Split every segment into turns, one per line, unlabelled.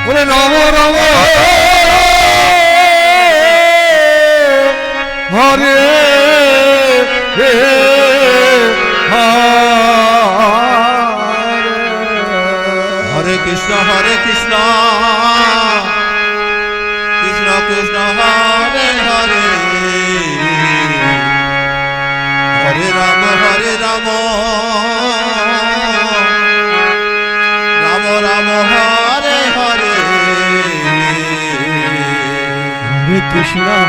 ওরে রাম রাম হরে
হরে কৃষ্ণ কৃষ্ণ কৃষ্ণ হরে হরে হরে রাম রাম রাম হরে হরে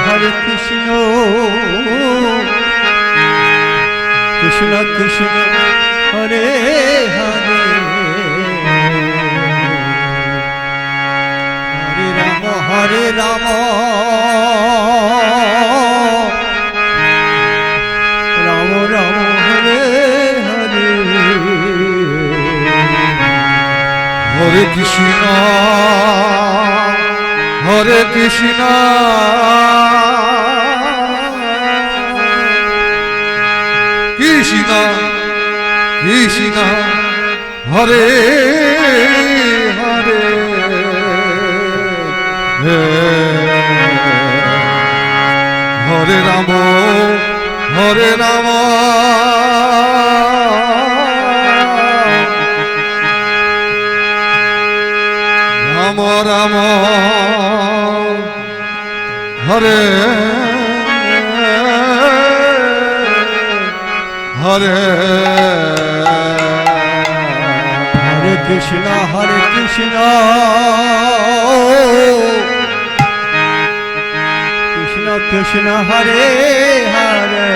হরে কৃষ্ণ কৃষ্ণ কৃষ্ণ হরে হরে হরে রাম রাম রাম হরে হরে
হরে কৃষ্ণ হরে কৃষ্ণ কৃষ্ণ কৃষ্ণ হরে হরে হরে রাম রাম রাম হরে হরে
হরে কৃষ্ণ কৃষ্ণ কৃষ্ণ হরে হরে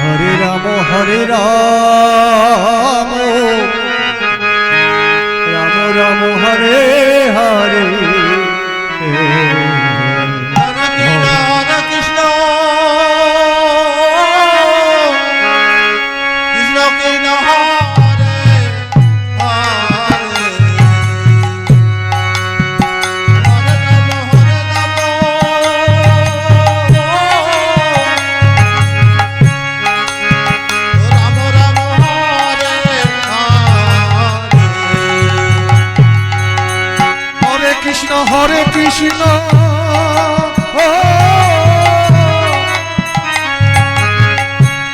হরে রাম রাম রাম হরে হরে
হরে কৃষ্ণ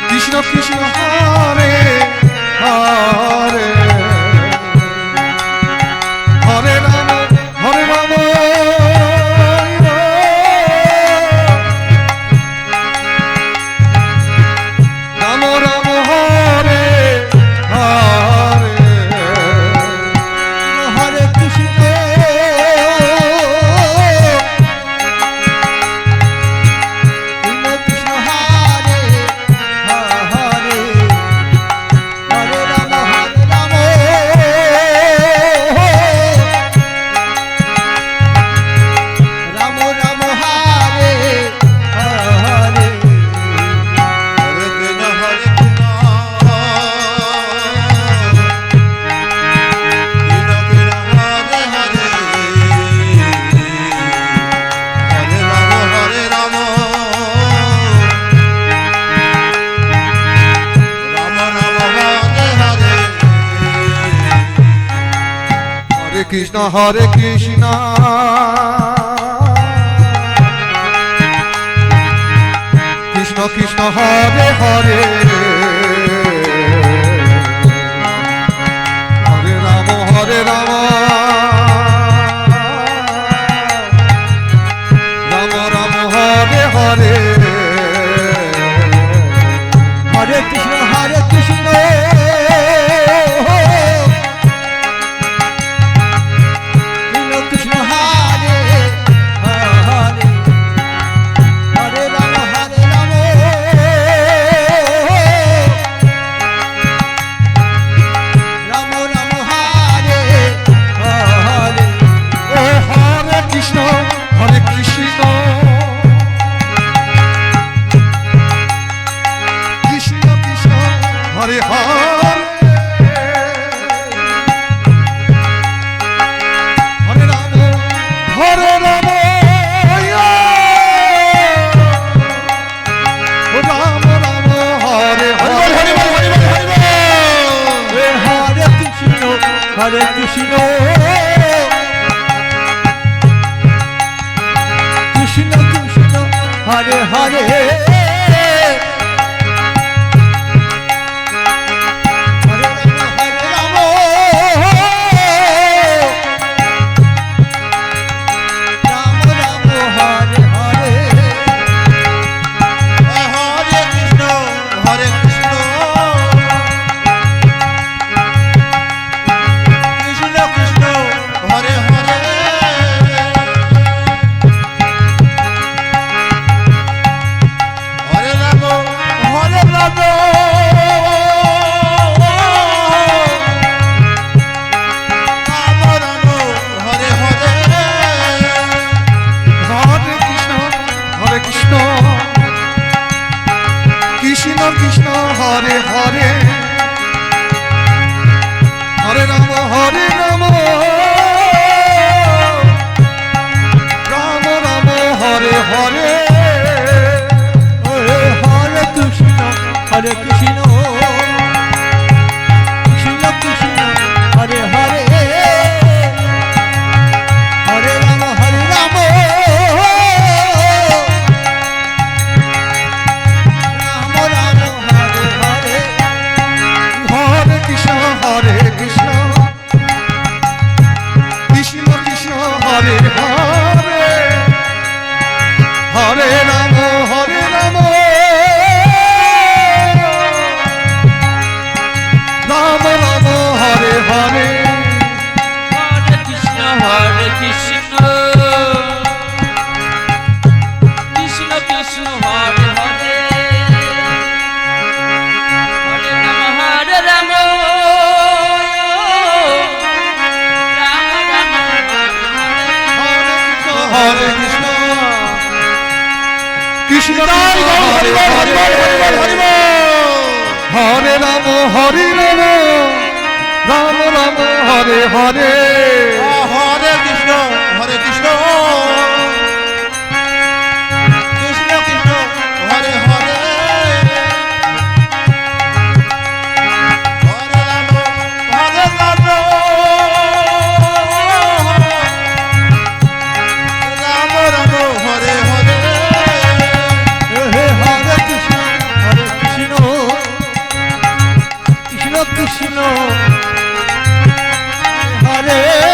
কৃষ্ণ কৃষ্ণ হরে হরে হরে রাম রাম রাম হরে হরে
হরে কৃষ্ণ
কৃষ্ণ হরে কৃষ্ণ কৃষ্ণ কৃষ্ণ হরে হরে হরে রাম রাম রাম হরে হরে
হরে কৃষ্ণ হরে কৃষ্ণ কৃষ্ণ কৃষ্ণ হরে হরে
কৃষ্ণ হরে হরে হরে রাম রাম রাম হরে হরে
হরে কৃষ্ণ হরে কৃষ্ণ কৃষ্ণ কৃষ্ণ হরে হরে হরে রাম রাম রাম হরে হরে
হরে কৃষ্ণ কৃষ্ণ কৃষ্ণ হরে হরে হরে রাম রাম রাম হরে হরে
হরে কৃষ্ণ কৃষ্ণ কৃষ্ণ হরে হরে হরে রাম রাম
হরে কৃষ্ণ কৃষ্ণ হরে হরে হরে রাম রাম রাম হরে হরে
হরে কৃষ্ণ কৃষ্ণ কৃষ্ণ হরে হরে হরে রাম রাম রাম হরে হরে
হরে কৃষ্ণ কৃষ্ণ কৃষ্ণ হরে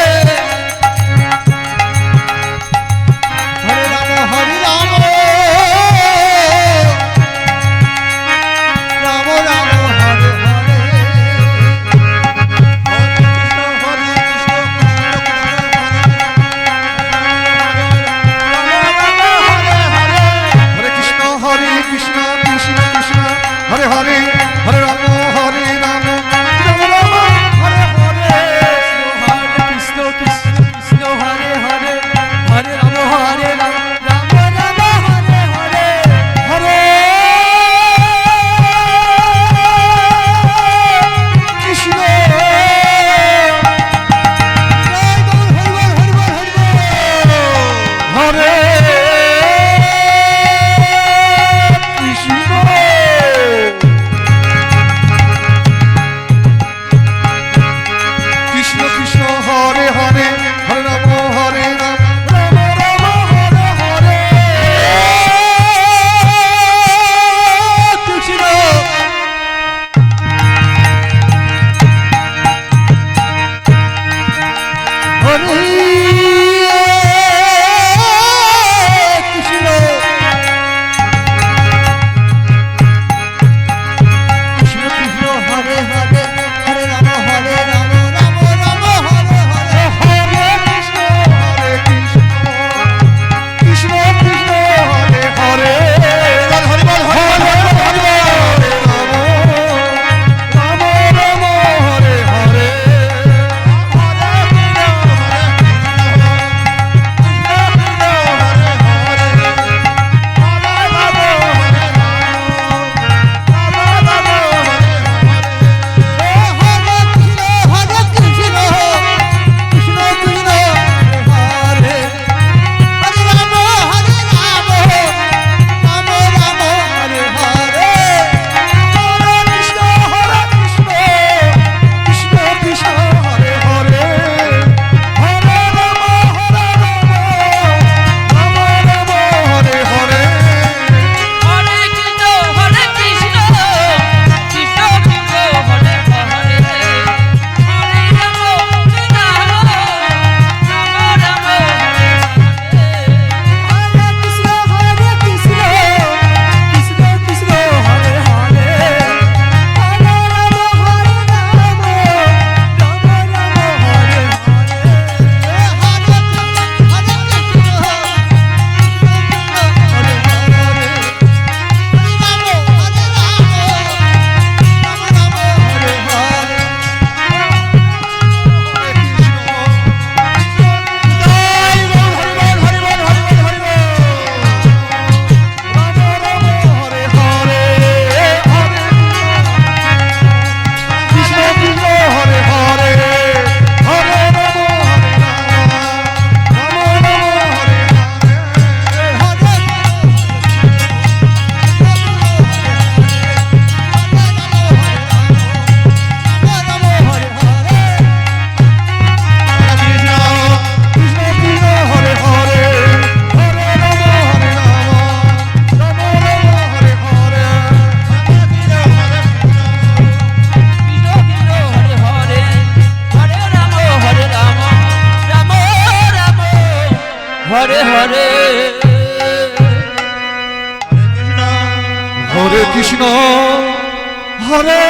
হরে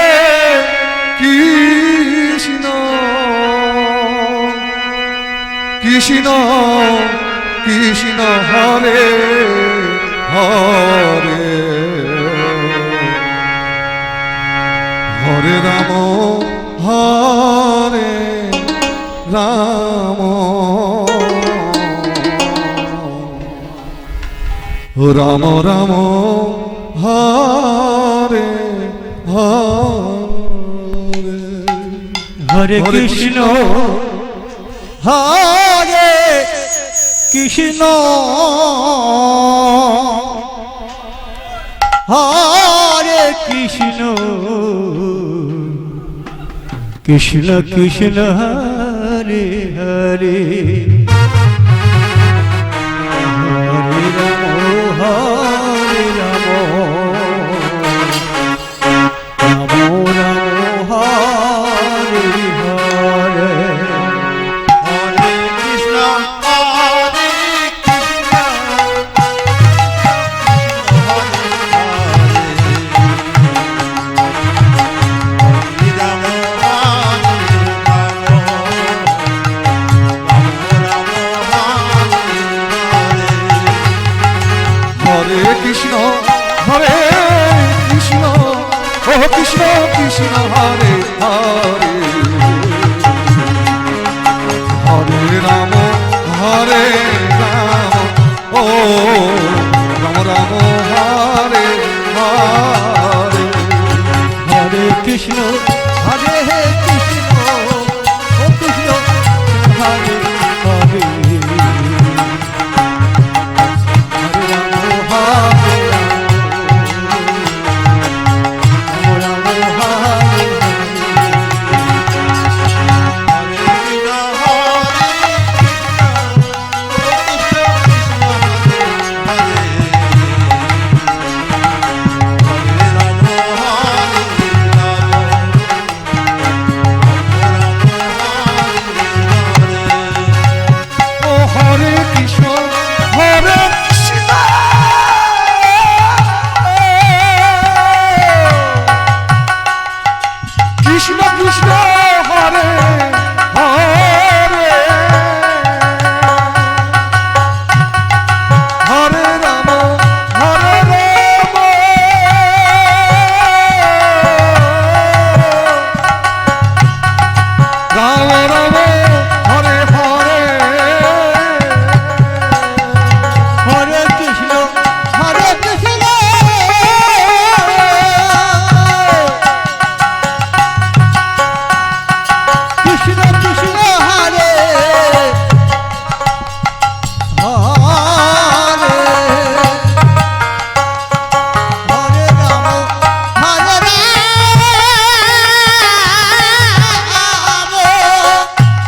কৃষ্ণ কৃষ্ণ কৃষ্ণ হরে হরে হরে রাম হরে রাম রাম রাম হরে হরে
হরে কৃষ্ণ হরে কৃষ্ণ হরে কৃষ্ণ কৃষ্ণ কৃষ্ণ হরে হরে হরে রাম হরে রাম রাম রাম হরে হরে
হরে কৃষ্ণ হরে কৃষ্ণ হরে হরে রাম
হরে কৃষ্ণ হরে কৃষ্ণ ও কৃষ্ণ কৃষ্ণ হরে হরে হরে রাম ও রাম রাম হরে হরে
হরে কৃষ্ণ হরে কৃষ্ণ ও কৃষ্ণ হরে হরে হরে রাম হরে রাম হরে
ও হরে কৃষ্ণ হরে কৃষ্ণ কৃষ্ণ কৃষ্ণ হরে হরে হরে রাম রাম রাম হরে হরে
হরে কৃষ্ণ হরে কৃষ্ণ কৃষ্ণ কৃষ্ণ হরে হরে হরে রাম হরে রাম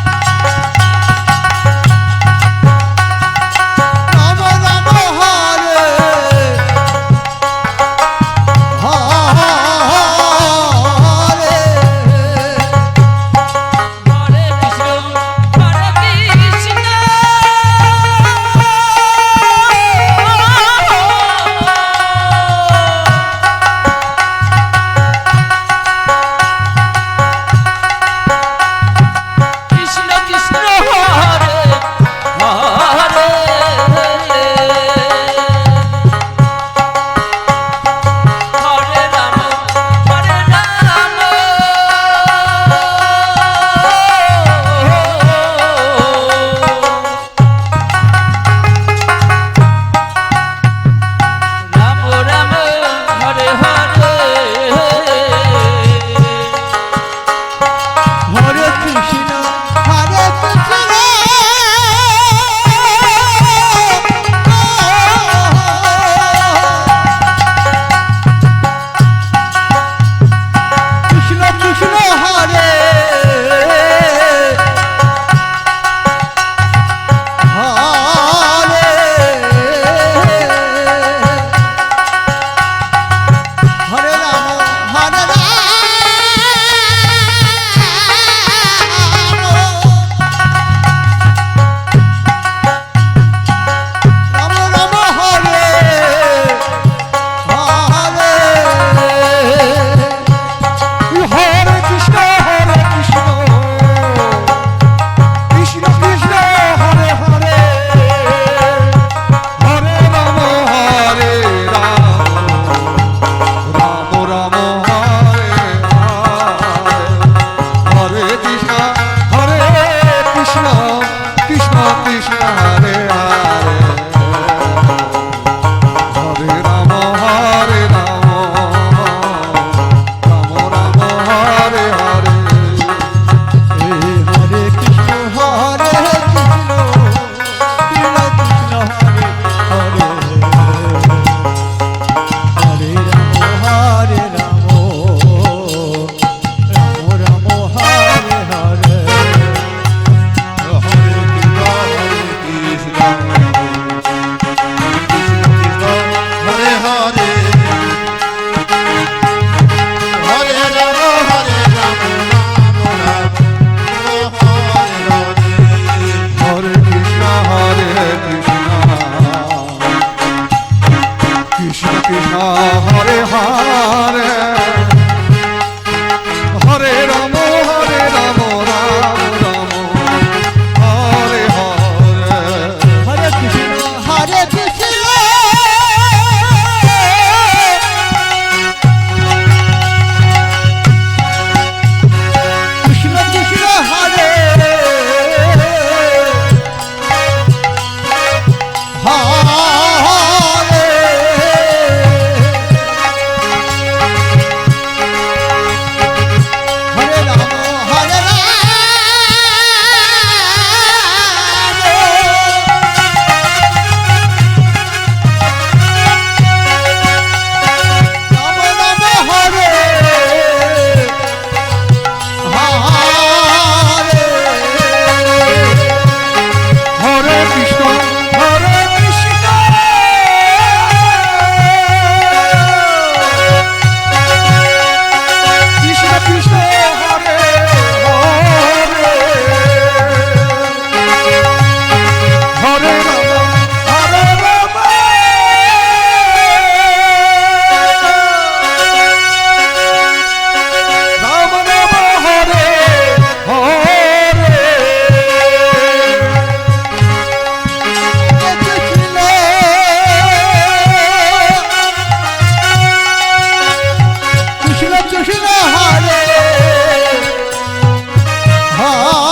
কৃষ্ণ কৃষ্ণ কৃষ্ণ হরে হরে হরে রাম রাম রাম হরে হরে
হরে কৃষ্ণ হরে কৃষ্ণ কৃষ্ণ কৃষ্ণ হরে হরে হরে রাম রাম রাম হরে হরে
হরে কৃষ্ণ কৃষ্ণ হরে হরে হরে রাম হরে রাম রাম রাম হরে হরে
হরে কৃষ্ণ কৃষ্ণ কৃষ্ণ হরে হরে হরে রাম রাম রাম হরে হরে
হরে কৃষ্ণ হরে কৃষ্ণ কৃষ্ণ কৃষ্ণ হরে হরে হরে রাম হরে রাম রাম হরে
হরে কৃষ্ণ কৃষ্ণ কৃষ্ণ হরে হরে হরে রাম রাম রাম হরে হরে
কৃষ্ণ কৃষ্ণ হরে হরে